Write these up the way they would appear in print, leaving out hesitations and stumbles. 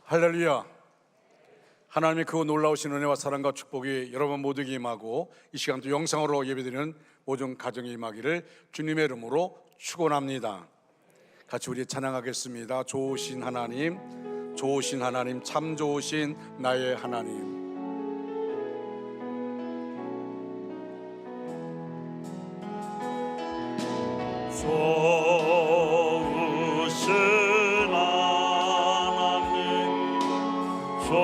할렐루야. 하나님의 그 놀라우신 은혜와 사랑과 축복이 여러분 모두에게 임하고 이 시간 또 영상으로 예배드리는 모든 가정에 임하기를 주님의 이름으로 축원합니다. 같이 우리 찬양하겠습니다. 좋으신 하나님, 좋으신 하나님, 참 좋으신 나의 하나님. 좋으신 하나님, 좋으신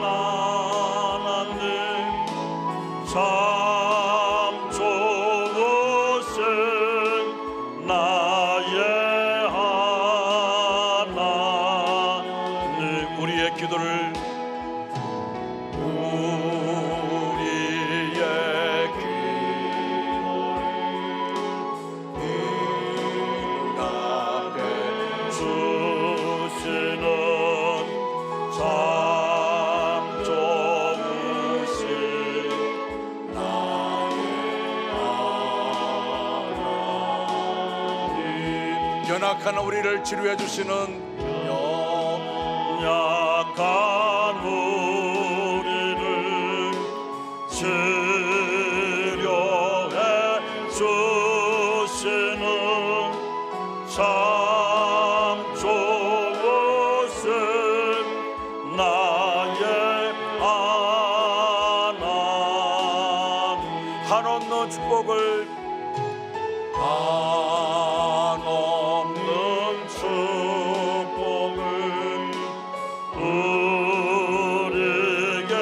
하나님, 참 좋으신 나의 하나님. 우리의 기도를 연약한 우리를 치료해 주시는 약한 우리를 치료해 주시는 참 좋으신 나의 하나님. 한없는 축복을 우리에게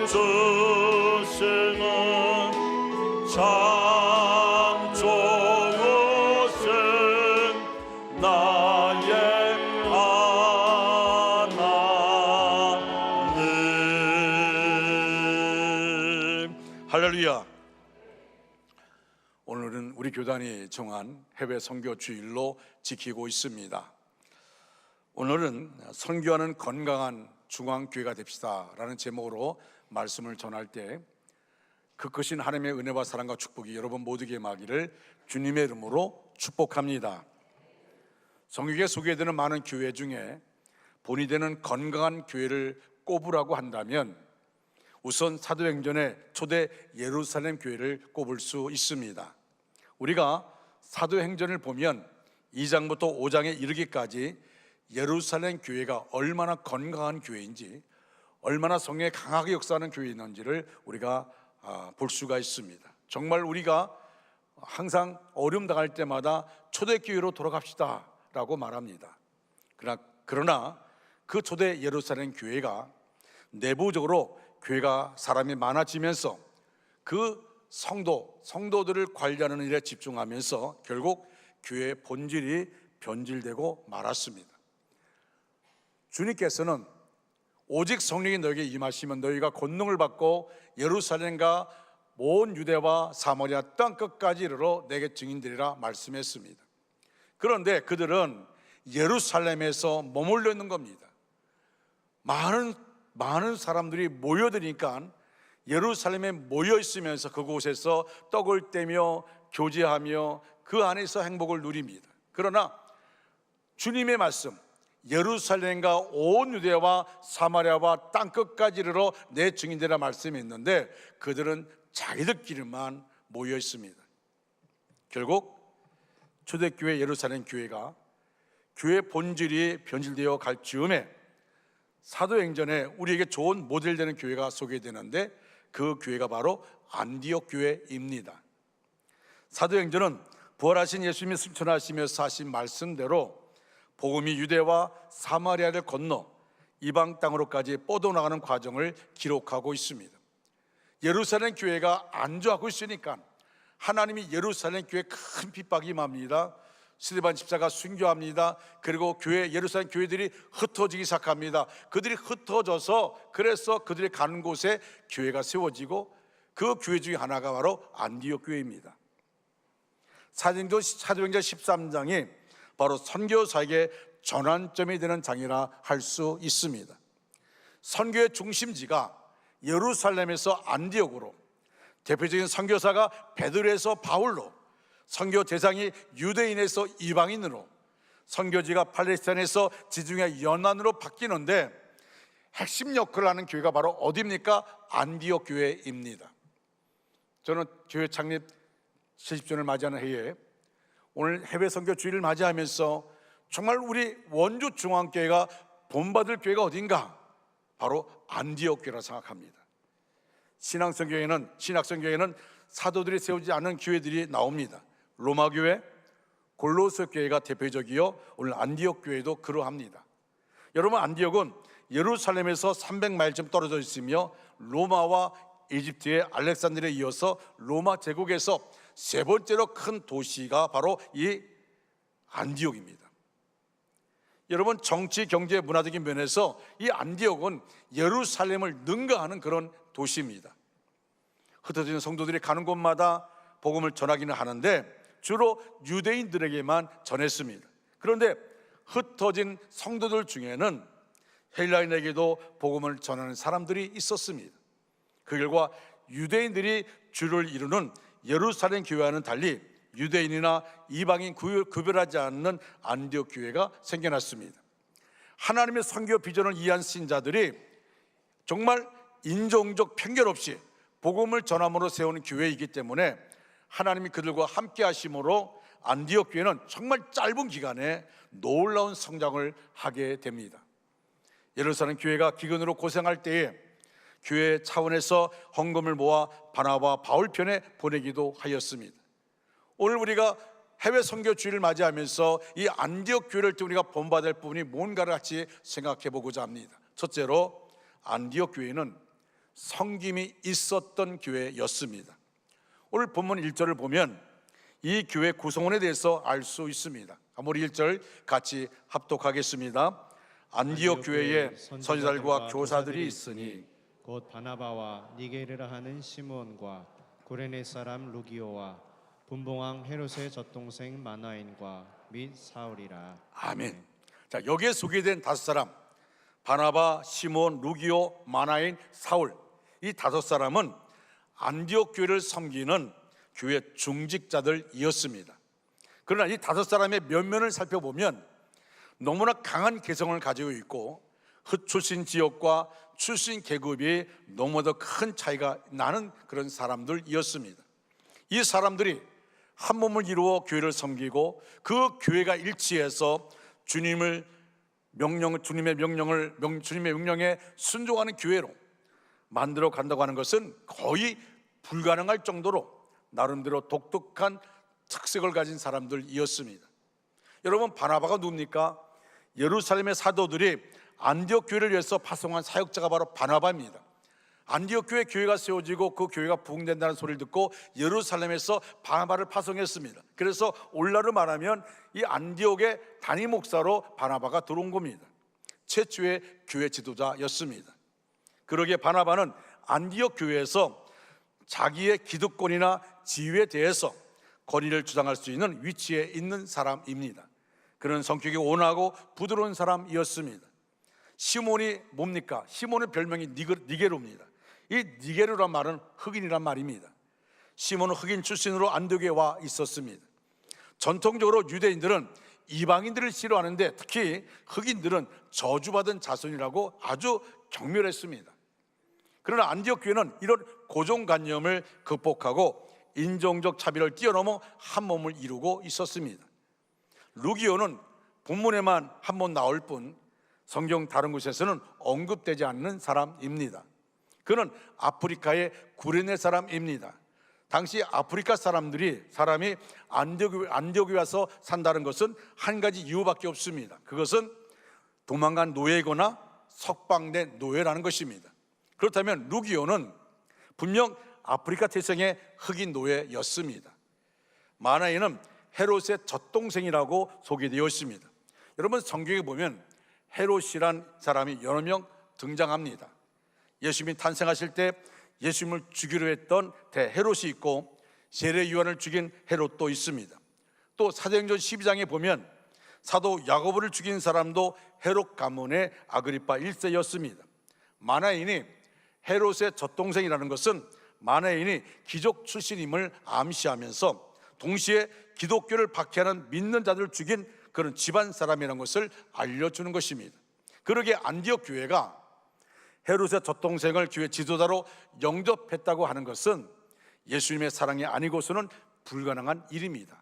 주시는 참 좋으신 나의 하나님. 할렐루야. 오늘은 우리 교단이 정한 해외 선교 주일로 지키고 있습니다. 오늘은 선교하는 건강한 중앙교회가 됩시다 라는 제목으로 말씀을 전할 때 그 크신 하나님의 은혜와 사랑과 축복이 여러분 모두에게 임하기를 주님의 이름으로 축복합니다. 성경에 소개되는 많은 교회 중에 본이 되는 건강한 교회를 꼽으라고 한다면 우선 사도행전의 초대 예루살렘 교회를 꼽을 수 있습니다. 우리가 사도행전을 보면 2장부터 5장에 이르기까지 예루살렘 교회가 얼마나 건강한 교회인지, 얼마나 성령에 강하게 역사하는 교회였는지를 우리가 볼 수가 있습니다. 정말 우리가 항상 어려움 당할 때마다 초대교회로 돌아갑시다 라고 말합니다. 그러나 그 초대 예루살렘 교회가 내부적으로 교회가 사람이 많아지면서 그 성도들을 관리하는 일에 집중하면서 결국 교회의 본질이 변질되고 말았습니다. 주님께서는 오직 성령이 너에게 임하시면 너희가 권능을 받고 예루살렘과 온 유대와 사마리아 땅 끝까지 이르러 내게 증인되리라 말씀했습니다. 그런데 그들은 예루살렘에서 머물러 있는 겁니다. 많은 사람들이 모여드니까 예루살렘에 모여 있으면서 그곳에서 떡을 떼며 교제하며 그 안에서 행복을 누립니다. 그러나 주님의 말씀, 예루살렘과 온 유대와 사마리아와 땅끝까지 이르러 내 증인되라 말씀이 있는데 그들은 자기들끼리만 모여 있습니다. 결국 초대교회 예루살렘 교회가 교회 본질이 변질되어 갈 즈음에 사도행전에 우리에게 좋은 모델되는 교회가 소개되는데 그 교회가 바로 안디옥 교회입니다. 사도행전은 부활하신 예수님이 승천하시면서 하신 말씀대로 복음이 유대와 사마리아를 건너 이방 땅으로까지 뻗어나가는 과정을 기록하고 있습니다. 예루살렘 교회가 안주하고 있으니까 하나님이 예루살렘 교회에 큰 핍박이 임합니다. 스데반 집사가 순교합니다. 그리고 예루살렘 교회들이 흩어지기 시작합니다. 그들이 흩어져서 그래서 그들이 가는 곳에 교회가 세워지고 그 교회 중에 하나가 바로 안디옥 교회입니다. 사도행전 13장이 바로 선교사에게 전환점이 되는 장이라 할 수 있습니다. 선교의 중심지가 예루살렘에서 안디옥으로, 대표적인 선교사가 베드로에서 바울로, 선교 대상이 유대인에서 이방인으로, 선교지가 팔레스타인에서 지중해 연안으로 바뀌는데 핵심 역할을 하는 교회가 바로 어디입니까? 안디옥 교회입니다. 저는 교회 창립 70주년을 맞이하는 해에 오늘 해외 선교 주일을 맞이하면서 정말 우리 원주 중앙교회가 본받을 교회가 어딘가? 바로 안디옥 교회라 생각합니다. 신학성교회는 사도들이 세우지 않은 교회들이 나옵니다. 로마 교회, 골로새 교회가 대표적이요, 오늘 안디옥 교회도 그러합니다. 여러분, 안디옥은 예루살렘에서 300마일쯤 떨어져 있으며 로마와 이집트의 알렉산드리아에 이어서 로마 제국에서 세 번째로 큰 도시가 바로 이 안디옥입니다. 여러분, 정치, 경제, 문화적인 면에서 이 안디옥은 예루살렘을 능가하는 그런 도시입니다. 흩어진 성도들이 가는 곳마다 복음을 전하기는 하는데 주로 유대인들에게만 전했습니다. 그런데 흩어진 성도들 중에는 헬라인에게도 복음을 전하는 사람들이 있었습니다. 그 결과 유대인들이 주를 이루는 예루살렘 교회와는 달리 유대인이나 이방인 구별하지 않는 안디옥 교회가 생겨났습니다. 하나님의 선교 비전을 이해한 신자들이 정말 인종적 편견 없이 복음을 전함으로 세우는 교회이기 때문에 하나님이 그들과 함께 하심으로 안디옥 교회는 정말 짧은 기간에 놀라운 성장을 하게 됩니다. 예루살렘 교회가 기근으로 고생할 때에 교회 차원에서 헌금을 모아 바나바 바울 편에 보내기도 하였습니다. 오늘 우리가 해외 선교 주일을 맞이하면서 이 안디옥 교회를 때 우리가 본받을 부분이 뭔가를 같이 생각해 보고자 합니다. 첫째로 안디옥 교회는 섬김이 있었던 교회였습니다. 오늘 본문 1절을 보면 이 교회 구성원에 대해서 알 수 있습니다. 우리 1절 같이 합독하겠습니다. 안디옥 교회에 선지자들과 교사들이 있으니 곧 바나바와 니게르라 하는 시므온과 구레네 사람 루기오와 분봉왕 헤롯의 젖동생 마나인과 및 사울이라. 아멘. 자, 여기에 소개된 다섯 사람, 바나바, 시몬, 루기오, 마나인, 사울, 이 다섯 사람은 안디옥 교회를 섬기는 교회 중직자들이었습니다. 그러나 이 다섯 사람의 면면을 살펴보면 너무나 강한 개성을 가지고 있고 흩출신 지역과 출신 계급이 너무도 큰 차이가 나는 그런 사람들이었습니다. 이 사람들이 한 몸을 이루어 교회를 섬기고 그 교회가 일치해서 주님의 명령에 순종하는 교회로 만들어 간다고 하는 것은 거의 불가능할 정도로 나름대로 독특한 특색을 가진 사람들이었습니다. 여러분, 바나바가 누굽니까? 예루살렘의 사도들이 안디옥 교회를 위해서 파송한 사역자가 바로 바나바입니다. 안디옥 교회가 세워지고 그 교회가 부흥된다는 소리를 듣고 예루살렘에서 바나바를 파송했습니다. 그래서 오늘날로 말하면 이 안디옥의 단임 목사로 바나바가 들어온 겁니다. 최초의 교회 지도자였습니다. 그러기에 바나바는 안디옥 교회에서 자기의 기득권이나 지위에 대해서 권위를 주장할 수 있는 위치에 있는 사람입니다. 그는 성격이 온화하고 부드러운 사람이었습니다. 시몬이 뭡니까? 시몬의 별명이 니게로입니다. 이 니게로란 말은 흑인이란 말입니다. 시몬은 흑인 출신으로 안디옥에 와 있었습니다. 전통적으로 유대인들은 이방인들을 싫어하는데 특히 흑인들은 저주받은 자손이라고 아주 경멸했습니다. 그러나 안디옥 교회는 이런 고정관념을 극복하고 인종적 차별을 뛰어넘어 한 몸을 이루고 있었습니다. 루기오는 본문에만 한 번 나올 뿐 성경 다른 곳에서는 언급되지 않는 사람입니다. 그는 아프리카의 구레네 사람입니다. 당시 아프리카 사람이 안디옥에 와서 산다는 것은 한 가지 이유밖에 없습니다. 그것은 도망간 노예거나 석방된 노예라는 것입니다. 그렇다면 루기오는 분명 아프리카 태생의 흑인 노예였습니다. 마나인은 헤롯의 젖동생이라고 소개되어 있습니다. 여러분, 성경에 보면 헤롯이란 사람이 여러 명 등장합니다. 예수님이 탄생하실 때 예수님을 죽이려 했던 대헤롯이 있고 세례 요한을 죽인 헤롯도 있습니다. 또 사도행전 12장에 보면 사도 야고보를 죽인 사람도 헤롯 가문의 아그리파 1세였습니다. 마나인이 헤롯의 젖동생이라는 것은 마나인이 귀족 출신임을 암시하면서 동시에 기독교를 박해하는 믿는 자들을 죽인 그런 집안 사람이라는 것을 알려주는 것입니다. 그러기에 안디옥 교회가 헤롯의 젖동생을 교회 지도자로 영접했다고 하는 것은 예수님의 사랑이 아니고서는 불가능한 일입니다.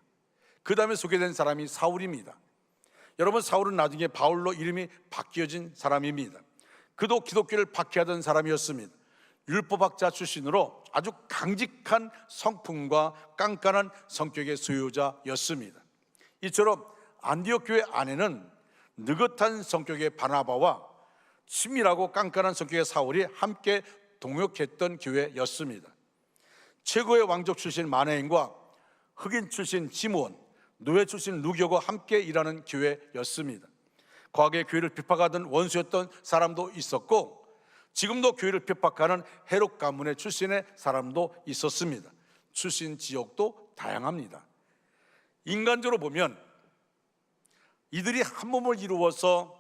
그 다음에 소개된 사람이 사울입니다. 여러분, 사울은 나중에 바울로 이름이 바뀌어진 사람입니다. 그도 기독교를 박해하던 사람이었습니다. 율법학자 출신으로 아주 강직한 성품과 깐깐한 성격의 소유자였습니다. 이처럼 안디옥 교회 안에는 느긋한 성격의 바나바와 친밀하고 깐깐한 성격의 사울이 함께 동역했던 교회였습니다. 최고의 왕족 출신 마나엔과 흑인 출신 시므온, 노예 출신 루기오가 함께 일하는 교회였습니다. 과거에 교회를 비판하던 원수였던 사람도 있었고, 지금도 교회를 비판하는 헤롯 가문의 출신의 사람도 있었습니다. 출신 지역도 다양합니다. 인간적으로 보면 이들이 한 몸을 이루어서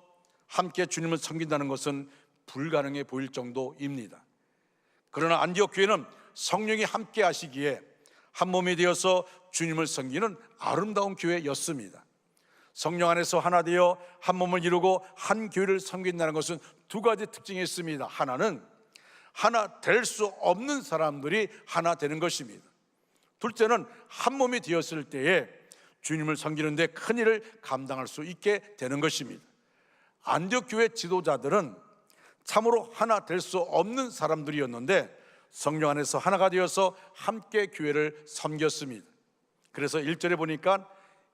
함께 주님을 섬긴다는 것은 불가능해 보일 정도입니다. 그러나 안디옥 교회는 성령이 함께 하시기에 한 몸이 되어서 주님을 섬기는 아름다운 교회였습니다. 성령 안에서 하나 되어 한 몸을 이루고 한 교회를 섬긴다는 것은 두 가지 특징이 있습니다. 하나는 하나 될 수 없는 사람들이 하나 되는 것입니다. 둘째는 한 몸이 되었을 때에 주님을 섬기는데 큰 일을 감당할 수 있게 되는 것입니다. 안디옥 교회 지도자들은 참으로 하나 될 수 없는 사람들이었는데 성령 안에서 하나가 되어서 함께 교회를 섬겼습니다. 그래서 1절에 보니까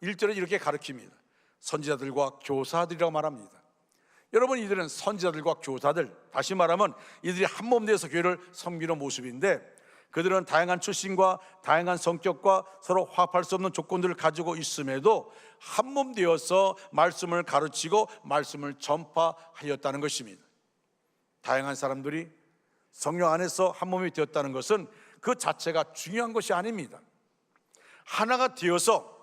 1절에 이렇게 가르칩니다. 선지자들과 교사들이라고 말합니다. 여러분, 이들은 선지자들과 교사들, 다시 말하면 이들이 한 몸 되어서 교회를 섬기는 모습인데, 그들은 다양한 출신과 다양한 성격과 서로 화합할 수 없는 조건들을 가지고 있음에도 한 몸 되어서 말씀을 가르치고 말씀을 전파하였다는 것입니다. 다양한 사람들이 성령 안에서 한 몸이 되었다는 것은 그 자체가 중요한 것이 아닙니다. 하나가 되어서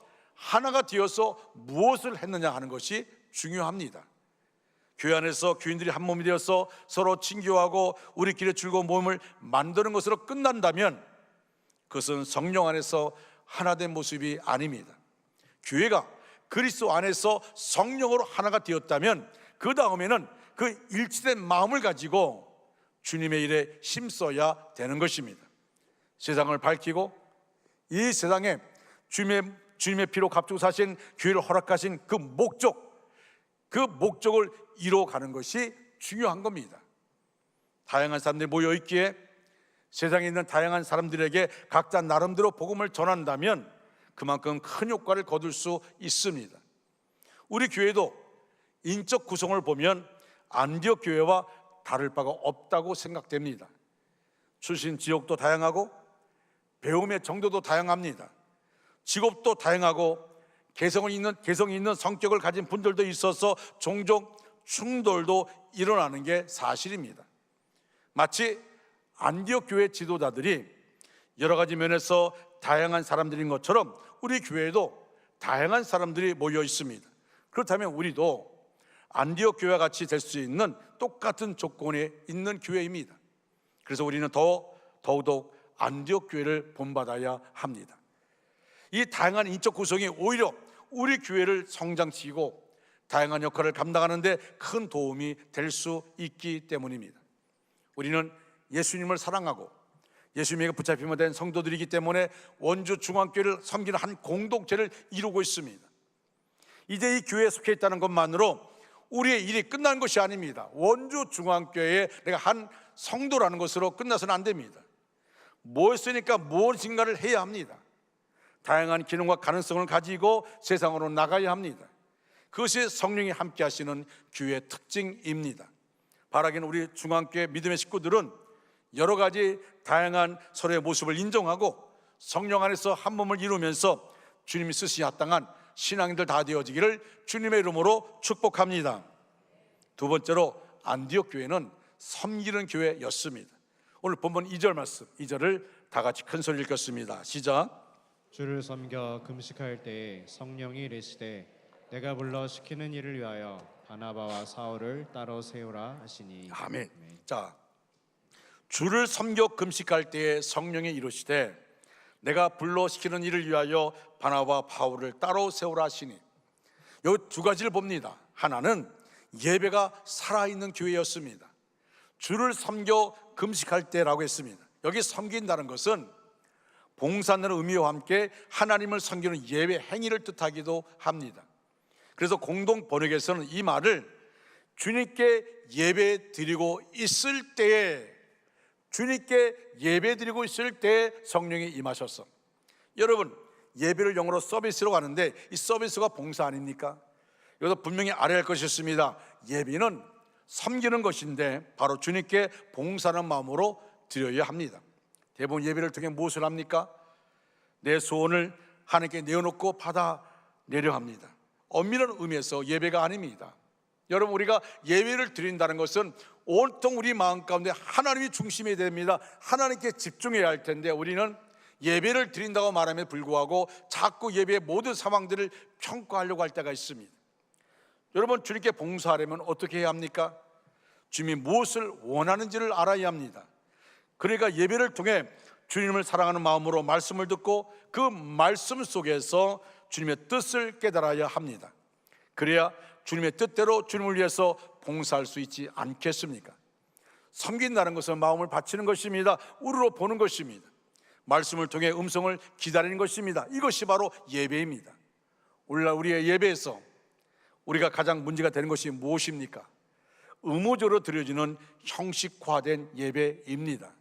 무엇을 했느냐 하는 것이 중요합니다. 교회 안에서 교인들이 한 몸이 되어서 서로 친교하고 우리끼리 즐거운 모임을 만드는 것으로 끝난다면 그것은 성령 안에서 하나 된 모습이 아닙니다. 교회가 그리스도 안에서 성령으로 하나가 되었다면 그 다음에는 그 일치된 마음을 가지고 주님의 일에 힘써야 되는 것입니다. 세상을 밝히고 이 세상에 주님의 피로 값주고 사신 교회를 허락하신 그 목적을 이루어가는 것이 중요한 겁니다. 다양한 사람들이 모여있기에 세상에 있는 다양한 사람들에게 각자 나름대로 복음을 전한다면 그만큼 큰 효과를 거둘 수 있습니다. 우리 교회도 인적 구성을 보면 안디옥 교회와 다를 바가 없다고 생각됩니다. 출신 지역도 다양하고 배움의 정도도 다양합니다. 직업도 다양하고 개성이 있는 성격을 가진 분들도 있어서 종종 충돌도 일어나는 게 사실입니다. 마치 안디옥 교회 지도자들이 여러 가지 면에서 다양한 사람들인 것처럼 우리 교회에도 다양한 사람들이 모여 있습니다. 그렇다면 우리도 안디옥 교회와 같이 될 수 있는 똑같은 조건에 있는 교회입니다. 그래서 우리는 더욱더 안디옥 교회를 본받아야 합니다. 이 다양한 인적 구성이 오히려 우리 교회를 성장시키고 다양한 역할을 감당하는 데 큰 도움이 될 수 있기 때문입니다. 우리는 예수님을 사랑하고 예수님에게 붙잡히면 된 성도들이기 때문에 원주 중앙교회를 섬기는 한 공동체를 이루고 있습니다. 이제 이 교회에 속해 있다는 것만으로 우리의 일이 끝난 것이 아닙니다. 원주 중앙교회에 내가 한 성도라는 것으로 끝나서는 안 됩니다. 무엇이니까 무엇인가를 해야 합니다. 다양한 기능과 가능성을 가지고 세상으로 나가야 합니다. 그것이 성령이 함께 하시는 교회의 특징입니다. 바라기는 우리 중앙교회 믿음의 식구들은 여러 가지 다양한 서로의 모습을 인정하고 성령 안에서 한 몸을 이루면서 주님이 쓰시기 합당한 신앙인들 다 되어지기를 주님의 이름으로 축복합니다. 두 번째로 안디옥 교회는 섬기는 교회였습니다. 오늘 본문 2절 말씀, 2절을 다 같이 큰 소리로 읽겠습니다. 시작. 주를 섬겨 금식할 때에 성령이 이르시되 내가 불러 시키는 일을 위하여 바나바와 사울을 따로 세우라 하시니. 아멘. 자, 주를 섬겨 금식할 때에 성령이 이르시되 내가 불러시키는 일을 위하여 바나바와 바울을 따로 세우라 하시니, 이 두 가지를 봅니다. 하나는 예배가 살아있는 교회였습니다. 주를 섬겨 금식할 때라고 했습니다. 여기 섬긴다는 것은 봉사하는 의미와 함께 하나님을 섬기는 예배 행위를 뜻하기도 합니다. 그래서 공동 번역에서는 이 말을 주님께 예배 드리고 있을 때에, 주님께 예배 드리고 있을 때에 성령이 임하셨어. 여러분, 예배를 영어로 서비스로 가는데 이 서비스가 봉사 아닙니까? 여기서 분명히 알아야 할 것이 있습니다. 예배는 섬기는 것인데 바로 주님께 봉사하는 마음으로 드려야 합니다. 대부분 예배를 통해 무엇을 합니까? 내 소원을 하나님께 내어놓고 받아내려 합니다. 엄밀한 의미에서 예배가 아닙니다. 여러분, 우리가 예배를 드린다는 것은 온통 우리 마음 가운데 하나님이 중심이 됩니다. 하나님께 집중해야 할 텐데 우리는 예배를 드린다고 말함에 불구하고 자꾸 예배의 모든 상황들을 평가하려고 할 때가 있습니다. 여러분, 주님께 봉사하려면 어떻게 해야 합니까? 주님이 무엇을 원하는지를 알아야 합니다. 그러니까 예배를 통해 주님을 사랑하는 마음으로 말씀을 듣고 그 말씀 속에서 주님의 뜻을 깨달아야 합니다. 그래야 주님의 뜻대로 주님을 위해서 봉사할 수 있지 않겠습니까? 섬긴다는 것은 마음을 바치는 것입니다. 우러러 보는 것입니다. 말씀을 통해 음성을 기다리는 것입니다. 이것이 바로 예배입니다. 오늘날 우리의 예배에서 우리가 가장 문제가 되는 것이 무엇입니까? 의무적으로 드려지는 형식화된 예배입니다.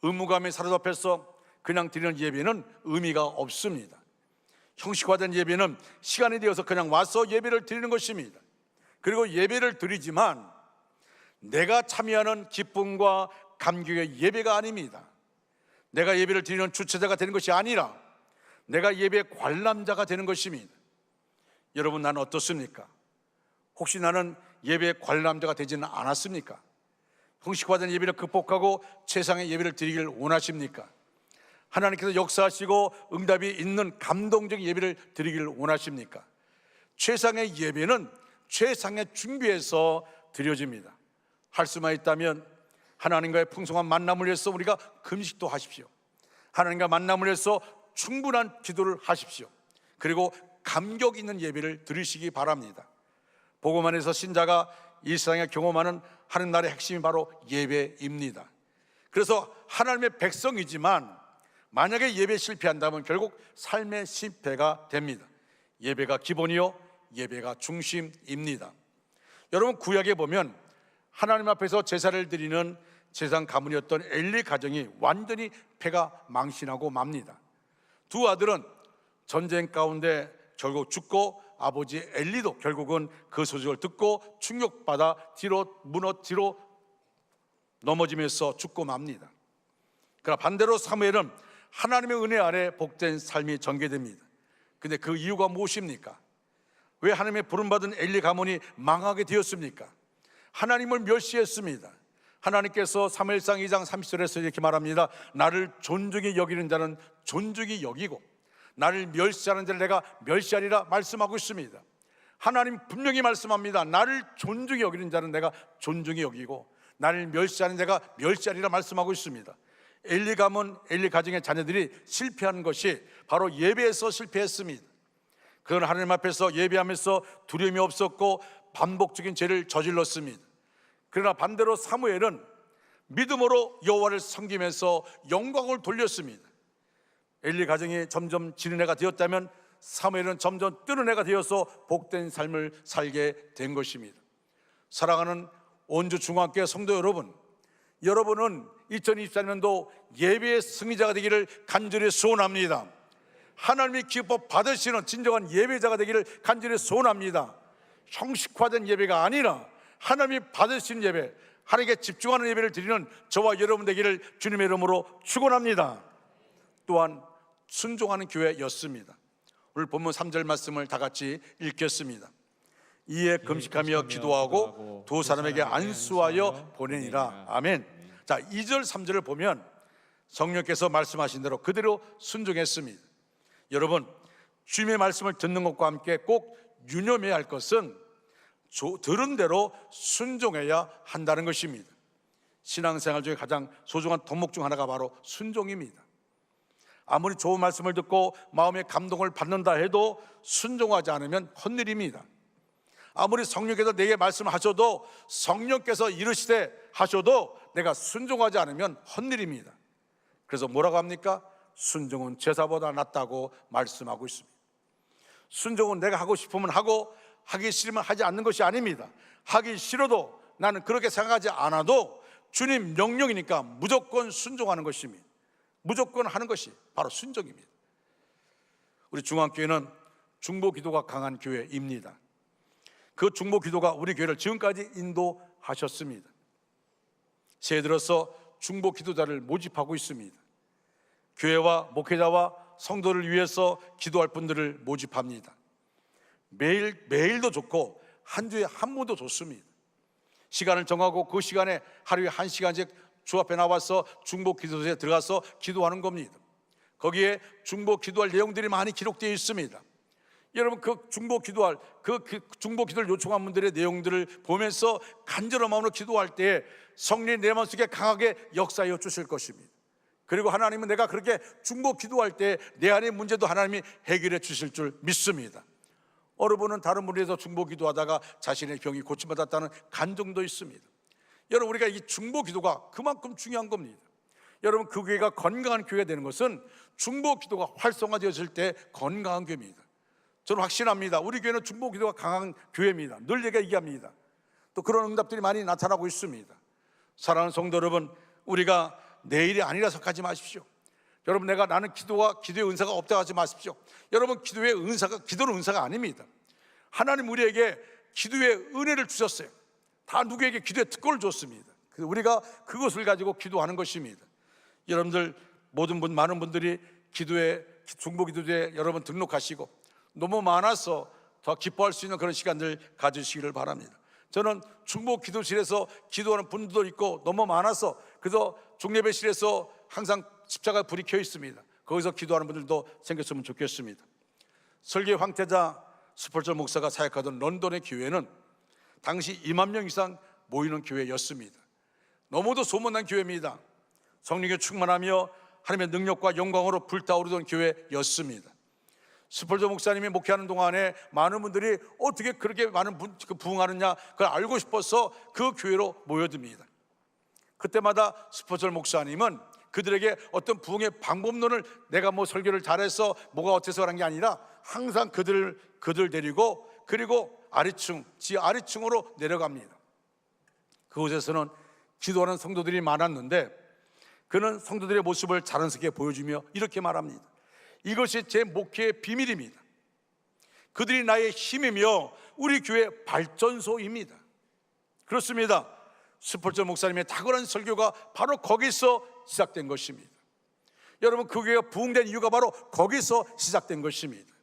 의무감에 사로잡혀서 그냥 드리는 예배는 의미가 없습니다. 형식화된 예배는 시간이 되어서 그냥 와서 예배를 드리는 것입니다. 그리고 예배를 드리지만 내가 참여하는 기쁨과 감격의 예배가 아닙니다. 내가 예배를 드리는 주체자가 되는 것이 아니라 내가 예배의 관람자가 되는 것입니다. 여러분, 나는 어떻습니까? 혹시 나는 예배의 관람자가 되지는 않았습니까? 형식화된 예배를 극복하고 최상의 예배를 드리기를 원하십니까? 하나님께서 역사하시고 응답이 있는 감동적인 예배를 드리기를 원하십니까? 최상의 예배는 최상의 준비에서 드려집니다. 할 수만 있다면 하나님과의 풍성한 만남을 위해서 우리가 금식도 하십시오. 하나님과 만남을 위해서 충분한 기도를 하십시오. 그리고 감격 있는 예배를 드리시기 바랍니다. 복음 안에서 신자가 이 세상에 경험하는 하는 날의 핵심이 바로 예배입니다. 그래서 하나님의 백성이지만 만약에 예배에 실패한다면 결국 삶의 실패가 됩니다. 예배가 기본이요, 예배가 중심입니다. 여러분, 구약에 보면 하나님 앞에서 제사를 드리는 제사 가문이었던 엘리 가정이 완전히 패가 망신하고 맙니다. 두 아들은 전쟁 가운데 결국 죽고 아버지 엘리도 결국은 그 소식을 듣고 충격받아 뒤로 넘어지면서 죽고 맙니다. 그러나 반대로 사무엘은 하나님의 은혜 아래 복된 삶이 전개됩니다. 근데 그 이유가 무엇입니까? 왜 하나님의 부름받은 엘리 가문이 망하게 되었습니까? 하나님을 멸시했습니다. 하나님께서 사무엘상 2장 30절에서 이렇게 말합니다. 나를 존중히 여기는 자는 존중히 여기고 나를 멸시하는 자를 내가 멸시하리라 말씀하고 있습니다. 하나님 분명히 말씀합니다. 나를 존중히 여기는 자는 내가 존중히 여기고 나를 멸시하는 자가 멸시하리라 말씀하고 있습니다. 엘리 가문, 엘리 가정의 자녀들이 실패한 것이 바로 예배에서 실패했습니다. 그는 하나님 앞에서 예배하면서 두려움이 없었고 반복적인 죄를 저질렀습니다. 그러나 반대로 사무엘은 믿음으로 여호와를 섬기면서 영광을 돌렸습니다. 엘리 가정이 점점 지는 애가 되었다면 사무엘은 점점 뜨는 애가 되어서 복된 삶을 살게 된 것입니다. 사랑하는 온주 중앙교회 성도 여러분, 여러분은 2024년도 예배의 승리자가 되기를 간절히 소원합니다. 하나님이 기뻐 받으시는 진정한 예배자가 되기를 간절히 소원합니다. 형식화된 예배가 아니라 하나님이 받으시는 예배, 하나님께 집중하는 예배를 드리는 저와 여러분 되기를 주님의 이름으로 축원합니다. 또한 순종하는 교회였습니다. 오늘 본문 3절 말씀을 다 같이 읽겠습니다. 이에 금식하며 기도하고 두 사람에게 안수하여 보내니라. 아멘. 자, 2절 3절을 보면 성령께서 말씀하신 대로 그대로 순종했습니다. 여러분, 주님의 말씀을 듣는 것과 함께 꼭 유념해야 할 것은 들은 대로 순종해야 한다는 것입니다. 신앙생활 중에 가장 소중한 덕목 중 하나가 바로 순종입니다. 아무리 좋은 말씀을 듣고 마음의 감동을 받는다 해도 순종하지 않으면 헛일입니다. 아무리 성령께서 내게 말씀하셔도 성령께서 이르시되 하셔도 내가 순종하지 않으면 헛일입니다. 그래서 뭐라고 합니까? 순종은 제사보다 낫다고 말씀하고 있습니다. 순종은 내가 하고 싶으면 하고 하기 싫으면 하지 않는 것이 아닙니다. 하기 싫어도 나는 그렇게 생각하지 않아도 주님 명령이니까 무조건 순종하는 것입니다. 무조건 하는 것이 바로 순종입니다. 우리 중앙교회는 중보기도가 강한 교회입니다. 그 중보기도가 우리 교회를 지금까지 인도하셨습니다. 새해 들어서 중보기도자를 모집하고 있습니다. 교회와 목회자와 성도를 위해서 기도할 분들을 모집합니다. 매일도 좋고 한 주에 한 번도 좋습니다. 시간을 정하고 그 시간에 하루에 1시간씩 주 앞에 나와서 중보기도소에 들어가서 기도하는 겁니다. 거기에 중보기도할 내용들이 많이 기록되어 있습니다. 여러분 그 중보기도할 중보기도를 요청한 분들의 내용들을 보면서 간절한 마음으로 기도할 때 성령이 내 마음속에 강하게 역사하여 주실 것입니다. 그리고 하나님은 내가 그렇게 중보기도할 때 내 안의 문제도 하나님이 해결해 주실 줄 믿습니다. 어느 분은 다른 분에서 중보기도하다가 자신의 병이 고침받았다는 간증도 있습니다. 여러분 우리가 이 중보기도가 그만큼 중요한 겁니다. 여러분 그 교회가 건강한 교회가 되는 것은 중보기도가 활성화되었을 때 건강한 교회입니다. 저는 확신합니다. 우리 교회는 중보기도가 강한 교회입니다. 늘 제가 얘기합니다. 또 그런 응답들이 많이 나타나고 있습니다. 사랑하는 성도 여러분, 우리가 내일이 아니라서 가지 마십시오. 여러분 나는 기도의 은사가 없다고 하지 마십시오. 여러분 기도는 은사가 아닙니다. 하나님 우리에게 기도의 은혜를 주셨어요. 다 누구에게 기도의 특권을 줬습니다. 우리가 그것을 가지고 기도하는 것입니다. 여러분들 많은 분들이 중보기도에 여러분 등록하시고 너무 많아서 더 기뻐할 수 있는 그런 시간들 가지시기를 바랍니다. 저는 중보기도실에서 기도하는 분들도 있고 너무 많아서 그래서 중예배실에서 항상 십자가 불이 켜 있습니다. 거기서 기도하는 분들도 생겼으면 좋겠습니다. 설계 황태자 스펄전 목사가 사역하던 런던의 교회는 당시 2만 명 이상 모이는 교회였습니다. 너무도 소문난 교회입니다. 성령에 충만하며 하나님의 능력과 영광으로 불타오르던 교회였습니다. 스펄전 목사님이 목회하는 동안에 많은 분들이 어떻게 그렇게 많은 부흥하느냐 그걸 알고 싶어서 그 교회로 모여듭니다. 그때마다 스펄전 목사님은 그들에게 어떤 부흥의 방법론을 내가 설교를 잘해서 뭐가 어때서 그런 게 아니라 항상 그들 데리고 그리고 아래층으로 내려갑니다. 그곳에서는 기도하는 성도들이 많았는데 그는 성도들의 모습을 자연스럽게 보여주며 이렇게 말합니다. 이것이 제 목회의 비밀입니다. 그들이 나의 힘이며 우리 교회 발전소입니다. 그렇습니다. 스펄전 목사님의 탁월한 설교가 바로 거기서 시작된 것입니다. 여러분 그 교회가 부흥된 이유가 바로 거기서 시작된 것입니다.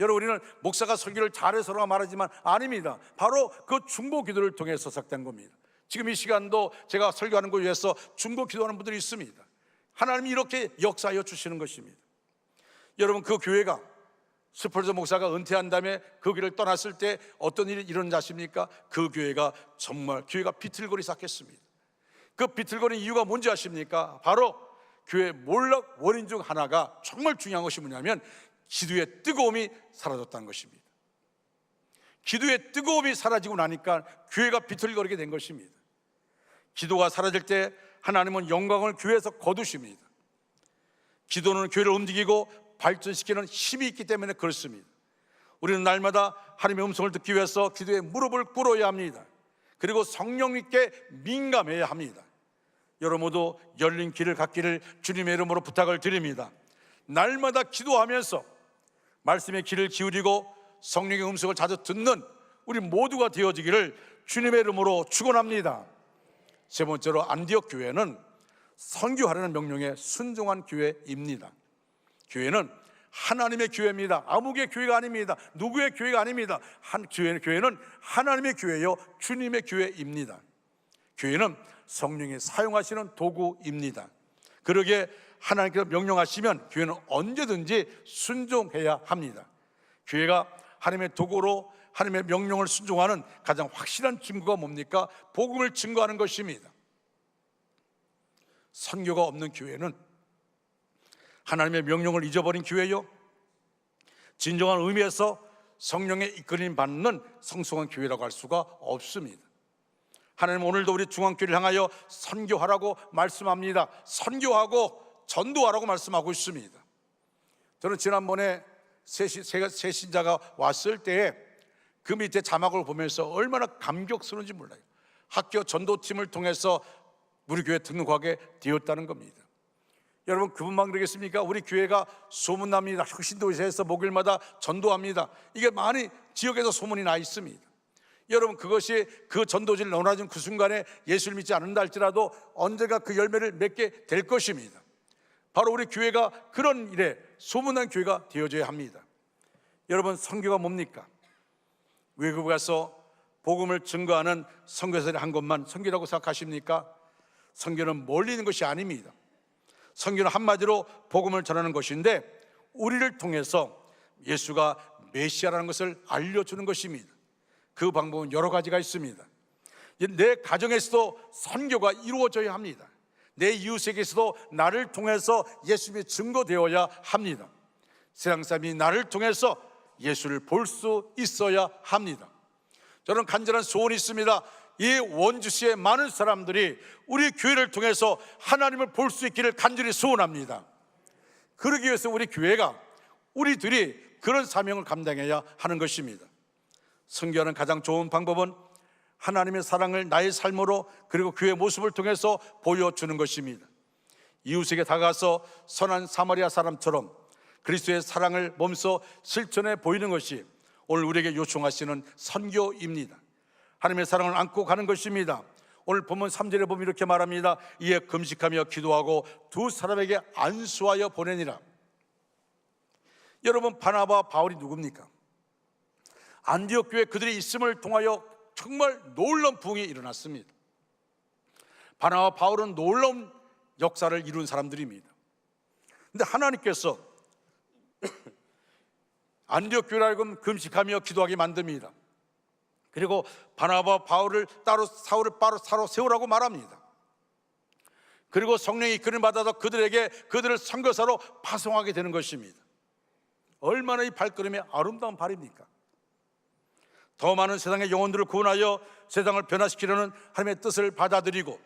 여러분 우리는 목사가 설교를 잘해서라고 말하지만 아닙니다. 바로 그 중보기도를 통해서 시작된 겁니다. 지금 이 시간도 제가 설교하는 걸 위해서 중보기도하는 분들이 있습니다. 하나님이 이렇게 역사하여 주시는 것입니다. 여러분 그 교회가 스펄전 목사가 은퇴한 다음에 그 교회를 떠났을 때 어떤 일이 일어난지 아십니까? 그 교회가 정말 비틀거리기 시작했습니다. 그 비틀거리는 이유가 뭔지 아십니까? 바로 교회 몰락 원인 중 하나가 정말 중요한 것이 뭐냐면 기도의 뜨거움이 사라졌다는 것입니다. 기도의 뜨거움이 사라지고 나니까 교회가 비틀거리게 된 것입니다. 기도가 사라질 때 하나님은 영광을 교회에서 거두십니다. 기도는 교회를 움직이고 발전시키는 힘이 있기 때문에 그렇습니다. 우리는 날마다 하나님의 음성을 듣기 위해서 기도에 무릎을 꿇어야 합니다. 그리고 성령님께 민감해야 합니다. 여러분 모두 열린 길을 갖기를 주님의 이름으로 부탁을 드립니다. 날마다 기도하면서 말씀의 귀를 기울이고 성령의 음성을 자주 듣는 우리 모두가 되어지기를 주님의 이름으로 축원합니다. 세 번째로 안디옥 교회는 선교하라는 명령에 순종한 교회입니다. 교회는 하나님의 교회입니다. 아무개 교회가 아닙니다. 누구의 교회가 아닙니다. 교회는 하나님의 교회요 주님의 교회입니다. 교회는 성령이 사용하시는 도구입니다. 그러기에 하나님께서 명령하시면 교회는 언제든지 순종해야 합니다. 교회가 하나님의 도구로 하나님의 명령을 순종하는 가장 확실한 증거가 뭡니까? 복음을 증거하는 것입니다. 선교가 없는 교회는 하나님의 명령을 잊어버린 교회요, 진정한 의미에서 성령의 이끌림 받는 성숙한 교회라고 할 수가 없습니다. 하나님 오늘도 우리 중앙교회를 향하여 선교하라고 말씀합니다. 선교하고 전도하라고 말씀하고 있습니다. 저는 지난번에 새 신자가 왔을 때에 그 밑에 자막을 보면서 얼마나 감격스러운지 몰라요. 학교 전도팀을 통해서 우리 교회 등록하게 되었다는 겁니다. 여러분, 그분만 그러겠습니까? 우리 교회가 소문납니다. 혁신도시에서 목요일마다 전도합니다. 이게 많이 지역에서 소문이 나 있습니다. 여러분, 그것이 그 전도지를 논하는 그 순간에 예수를 믿지 않는다 할지라도 언젠가 그 열매를 맺게 될 것입니다. 바로 우리 교회가 그런 일에 소문난 교회가 되어져야 합니다. 여러분, 선교가 뭡니까? 외국에 가서 복음을 증거하는 선교사를 한 것만 선교라고 생각하십니까? 선교는 멀리 있는 것이 아닙니다. 선교는 한마디로 복음을 전하는 것인데, 우리를 통해서 예수가 메시아라는 것을 알려주는 것입니다. 그 방법은 여러 가지가 있습니다. 내 가정에서도 선교가 이루어져야 합니다. 내 이웃에게서도 나를 통해서 예수님이 증거되어야 합니다. 세상 사람이 나를 통해서 예수를 볼 수 있어야 합니다. 저는 간절한 소원이 있습니다. 이 원주시의 많은 사람들이 우리 교회를 통해서 하나님을 볼 수 있기를 간절히 소원합니다. 그러기 위해서 우리 교회가, 우리들이 그런 사명을 감당해야 하는 것입니다. 선교하는 가장 좋은 방법은 하나님의 사랑을 나의 삶으로, 그리고 교회의 모습을 통해서 보여주는 것입니다. 이웃에게 다가가서 선한 사마리아 사람처럼 그리스도의 사랑을 몸소 실천해 보이는 것이 오늘 우리에게 요청하시는 선교입니다. 하나님의 사랑을 안고 가는 것입니다. 오늘 본문 3절에 보면 이렇게 말합니다. 이에 금식하며 기도하고 두 사람에게 안수하여 보내니라. 여러분, 바나바 바울이 누굽니까? 안디옥 교회 그들의 있음을 통하여 정말 놀라운 부흥이 일어났습니다. 바나바 바울은 놀라운 역사를 이룬 사람들입니다. 그런데 하나님께서 안디옥 교회를 알고 금식하며 기도하게 만듭니다. 그리고 바나바 바울을 따로 사울을 따로 세우라고 말합니다. 그리고 성령의 이끌림을 받아서 그들을 선교사로 파송하게 되는 것입니다. 얼마나 이 발걸음이 아름다운 발입니까? 더 많은 세상의 영혼들을 구원하여 세상을 변화시키려는 하나님의 뜻을 받아들이고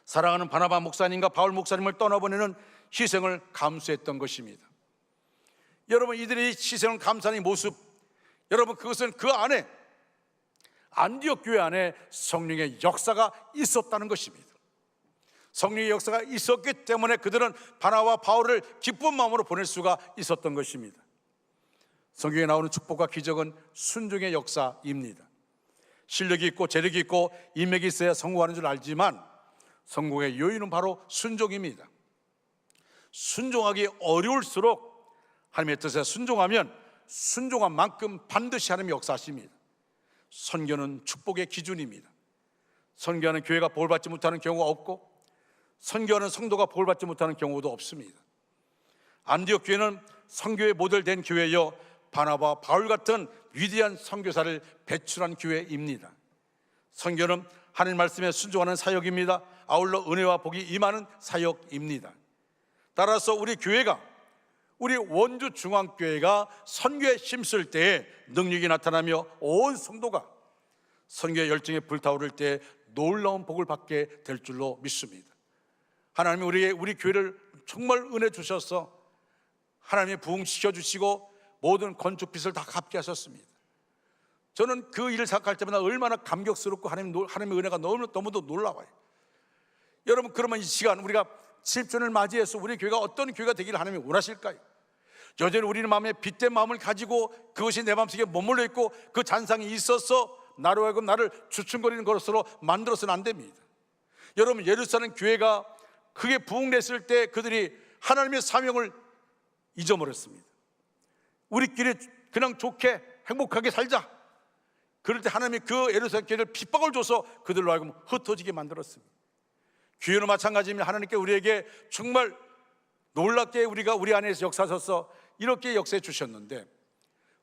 사랑하는 바나바 목사님과 바울 목사님을 떠나보내는 희생을 감수했던 것입니다. 여러분, 이들이 희생을 감수하는 모습, 여러분, 그것은 그 안에 안디옥 교회 안에 성령의 역사가 있었다는 것입니다. 성령의 역사가 있었기 때문에 그들은 바나바와 바울을 기쁜 마음으로 보낼 수가 있었던 것입니다. 성경에 나오는 축복과 기적은 순종의 역사입니다. 실력이 있고 재력이 있고 인맥이 있어야 성공하는 줄 알지만 성공의 요인은 바로 순종입니다. 순종하기 어려울수록 하나님의 뜻에 순종하면 순종한 만큼 반드시 하나님의 역사하십니다. 선교는 축복의 기준입니다. 선교하는 교회가 보호받지 못하는 경우가 없고 선교하는 성도가 보호받지 못하는 경우도 없습니다. 안디옥 교회는 선교의 모델된 교회여 바나바 바울 같은 위대한 선교사를 배출한 교회입니다. 선교는 하나님 말씀에 순종하는 사역입니다. 아울러 은혜와 복이 임하는 사역입니다. 따라서 우리 교회가, 우리 원주 중앙교회가 선교에 힘쓸 때에 능력이 나타나며 온 성도가 선교의 열정에 불타오를 때 놀라운 복을 받게 될 줄로 믿습니다. 하나님이 우리 교회를 정말 은혜 주셔서 하나님의 부흥시켜 주시고 모든 건축빚을 다 갚게 하셨습니다. 저는 그 일을 생각할 때마다 얼마나 감격스럽고 하나님의 은혜가 너무도 놀라워요. 여러분, 그러면 이 시간 우리가 7주년을 맞이해서 우리 교회가 어떤 교회가 되기를 하나님이 원하실까요? 여전히 우리는 마음에 빗된 마음을 가지고 그것이 내 마음속에 머물러 있고 그 잔상이 있어서 나로 하여금 나를 주춤거리는 것으로 만들어서는 안 됩니다. 여러분, 예루살렘 교회가 크게 부흥됐을 때 그들이 하나님의 사명을 잊어버렸습니다. 우리끼리 그냥 좋게 행복하게 살자. 그럴 때 하나님이 그 예루살렘 교회를 핍박을 줘서 그들로 하여금 흩어지게 만들었습니다. 교회는 마찬가지입니다. 하나님께 우리에게 정말 놀랍게 우리 안에서 역사하셔서 이렇게 역사해 주셨는데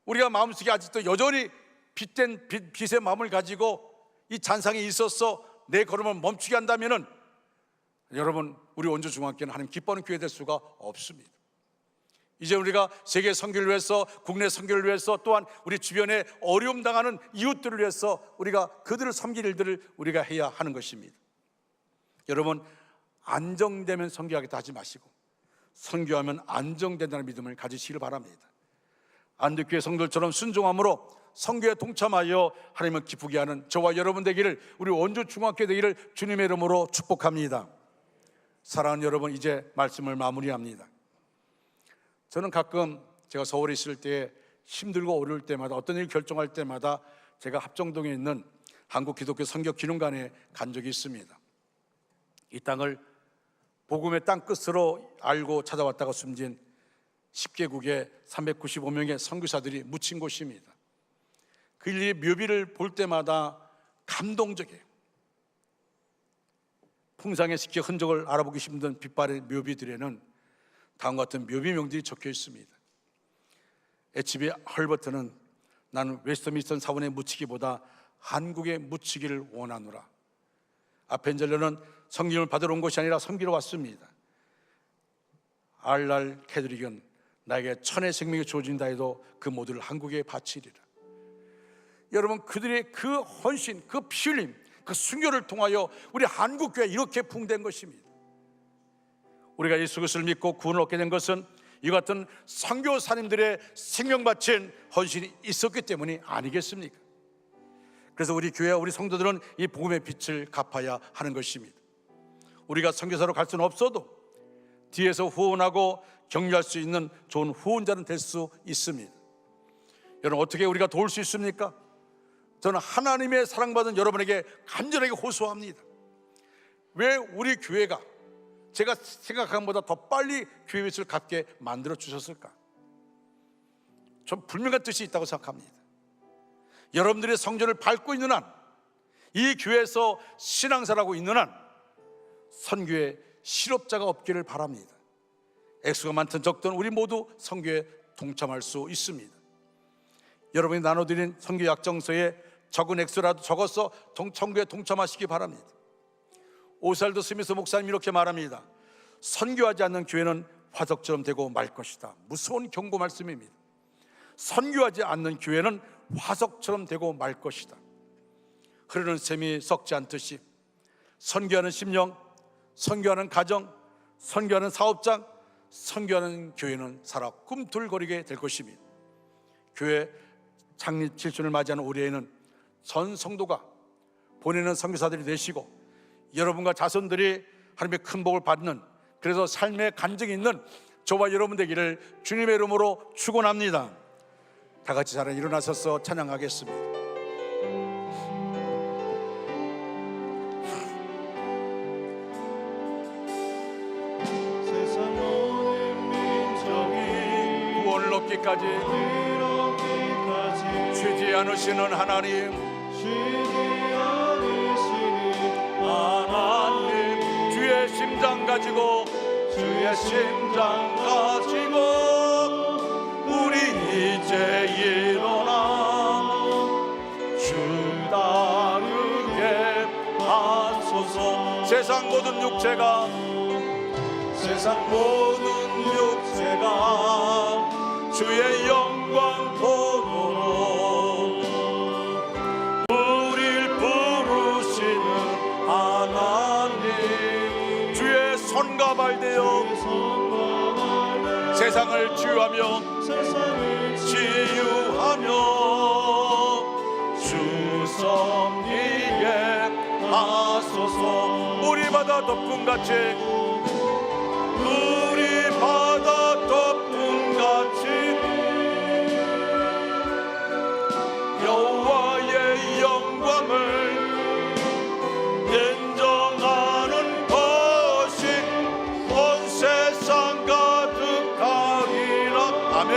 우리가 마음속에 아직도 여전히 빗된 빛의 마음을 가지고 이 잔상이 있어서 내 걸음을 멈추게 한다면은 여러분, 우리 원주중앙교회는 하나님 기뻐하는 교회 될 수가 없습니다. 이제 우리가 세계 선교를 위해서, 국내 선교를 위해서, 또한 우리 주변에 어려움 당하는 이웃들을 위해서 우리가 그들을 섬길 일들을 우리가 해야 하는 것입니다. 여러분, 안정되면 선교하겠다 하지 마시고 선교하면 안정된다는 믿음을 가지시길 바랍니다. 안디옥교회 성도들처럼 순종함으로 선교에 동참하여 하나님을 기쁘게 하는 저와 여러분 되기를, 우리 원주중앙교회 되기를 주님의 이름으로 축복합니다. 사랑하는 여러분, 이제 말씀을 마무리합니다. 저는 가끔 제가 서울에 있을 때 힘들고 어려울 때마다, 어떤 일 결정할 때마다 제가 합정동에 있는 한국기독교 선교기념관에 간 적이 있습니다. 이 땅을 복음의 땅 끝으로 알고 찾아왔다가 숨진 10개국의 395명의 선교사들이 묻힌 곳입니다. 그 묘비를 볼 때마다 감동적이에요. 풍상의 시기 흔적을 알아보기 힘든 빛바랜 묘비들에는 다음과 같은 묘비명들이 적혀 있습니다. HB 헐버트는 나는 웨스트민스터 사원에 묻히기보다 한국에 묻히기를 원하노라. 아펜젤러는 성경을 받으러 온 것이 아니라 섬기러 왔습니다. 알랄 캐드릭은 나에게 천의 생명이 주어진다 해도 그 모두를 한국에 바치리라. 여러분, 그들의 그 헌신, 그 피 흘림, 그 순교를 통하여 우리 한국교회가 이렇게 부흥된 것입니다. 우리가 예수 그리스도를 믿고 구원을 얻게 된 것은 이와 같은 선교사님들의 생명 바친 헌신이 있었기 때문이 아니겠습니까? 그래서 우리 교회와 우리 성도들은 이 복음의 빛을 갚아야 하는 것입니다. 우리가 선교사로 갈 수는 없어도 뒤에서 후원하고 격려할 수 있는 좋은 후원자는 될 수 있습니다. 여러분, 어떻게 우리가 도울 수 있습니까? 저는 하나님의 사랑받은 여러분에게 간절하게 호소합니다. 왜 우리 교회가 제가 생각한 것보다 더 빨리 교회 빛을 갖게 만들어 주셨을까? 좀 분명한 뜻이 있다고 생각합니다. 여러분들의 성전을 밟고 있는 한, 이 교회에서 신앙사라고 있는 한 선교에 실업자가 없기를 바랍니다. 액수가 많든 적든 우리 모두 선교에 동참할 수 있습니다. 여러분이 나눠드린 선교 약정서에 적은 액수라도 적어서 선교에 동참하시기 바랍니다. 오살도 스미스 목사님 이렇게 말합니다. 선교하지 않는 교회는 화석처럼 되고 말 것이다. 무서운 경고 말씀입니다. 선교하지 않는 교회는 화석처럼 되고 말 것이다. 흐르는 샘이 썩지 않듯이 선교하는 심령, 선교하는 가정, 선교하는 사업장, 선교하는 교회는 살아 꿈틀거리게 될 것입니다. 교회 창립 7주년을 맞이하는 올해에는 전 성도가 보내는 선교사들이 되시고 여러분과 자손들이 하나님의 큰 복을 받는, 그래서 삶의 간증이 있는 저와 여러분 되기를 주님의 이름으로 축원합니다. 다 같이 자리에 일어나셔서 찬양하겠습니다. 세상 모든 민족이 구원을 얻기까지 쉬지 않으시는 하나님, 하나님, 주의 심장 가지고 우리 이제 일어나 주 따르게 하소서. 세상 모든 육체가 주의 영광 보도록 우릴 부르시는 하나님, 주의 손과 발 되어 세상을 치유하며 주 섬기게 하소서. 우리 바다 덮음같이 여호와의 영광을 인정하는 것이 온 세상 가득하리라. 아멘.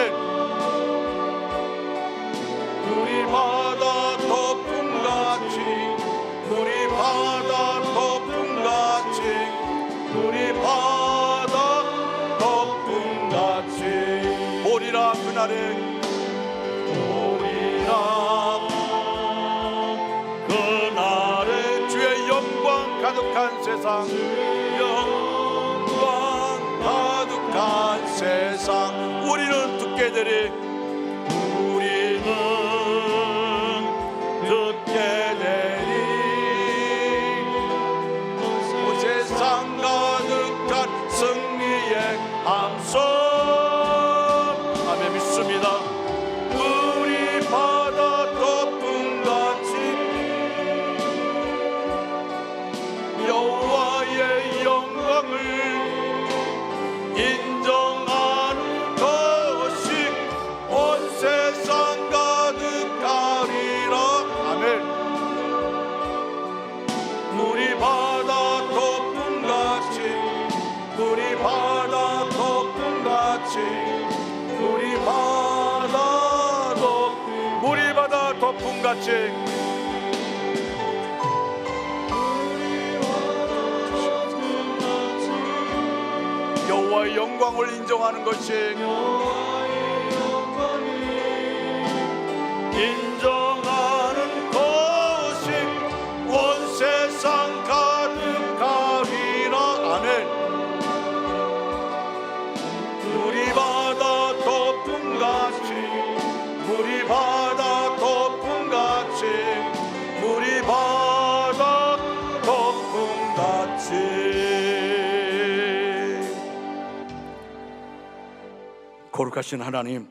우리 바다 덮음같이 오리라. 그날에 주의 영광 가득한 세상, 되리. 우리는 듣게 되리. 온 세상 가득한 승리의 함성. 아멘. 믿습니다. 우리 바다 덮음같이 여호와의 영광을 인정하는 것이 온 세상 가득하리라. 아멘. 우리 바다 덮음같이 우리 바다 덮음같이 우리 바다 덮음 우리 바다 덮음같이 여호와의 영광을 인정하는 것이 인정하는 것이 온 세상 가득하리라. 아멘. 우리 바다 덮음같이 우리 바다 덮음같이 우리 바다 덮음같이. 거룩하신 하나님,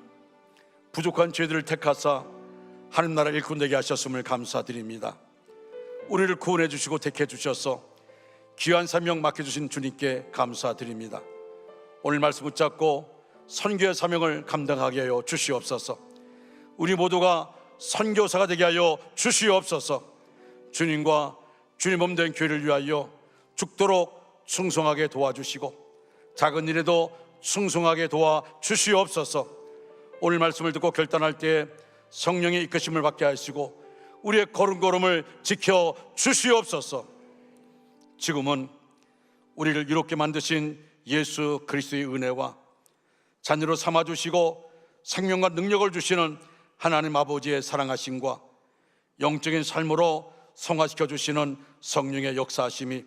부족한 저희들을 택하사 하늘 나라 일꾼 되게 하셨음을 감사드립니다. 우리를 구원해 주시고 택해 주셔서 귀한 사명 맡겨주신 주님께 감사드립니다. 오늘 말씀 붙잡고 선교의 사명을 감당하게 하여 주시옵소서. 우리 모두가 선교사가 되게 하여 주시옵소서. 주님과 주님 몸된 교회를 위하여 죽도록 충성하게 도와주시고 작은 일에도 충성하게 도와 주시옵소서. 오늘 말씀을 듣고 결단할 때 성령의 이끄심을 받게 하시고 우리의 걸음걸음을 지켜 주시옵소서. 지금은 우리를 이롭게 만드신 예수 그리스도의 은혜와 자녀로 삼아주시고 생명과 능력을 주시는 하나님 아버지의 사랑하심과 영적인 삶으로 성화시켜 주시는 성령의 역사하심이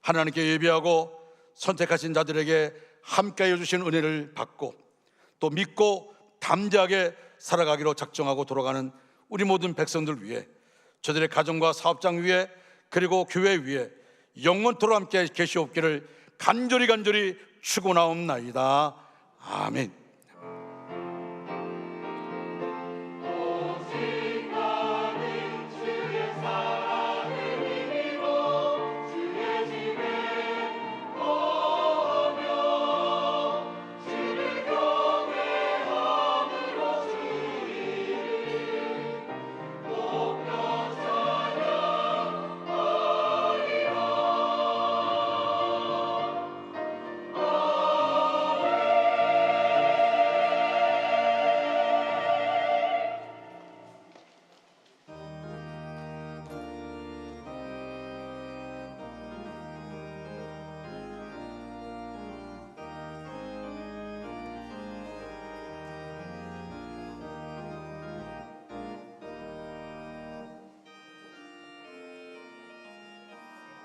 하나님께 예배하고 선택하신 자들에게 함께해 주신 은혜를 받고 또 믿고 담대하게 살아가기로 작정하고 돌아가는 우리 모든 백성들 위해, 저들의 가정과 사업장 위에, 그리고 교회 위에 영원토록 함께 계시옵기를 간절히 축원하옵나이다. 아멘.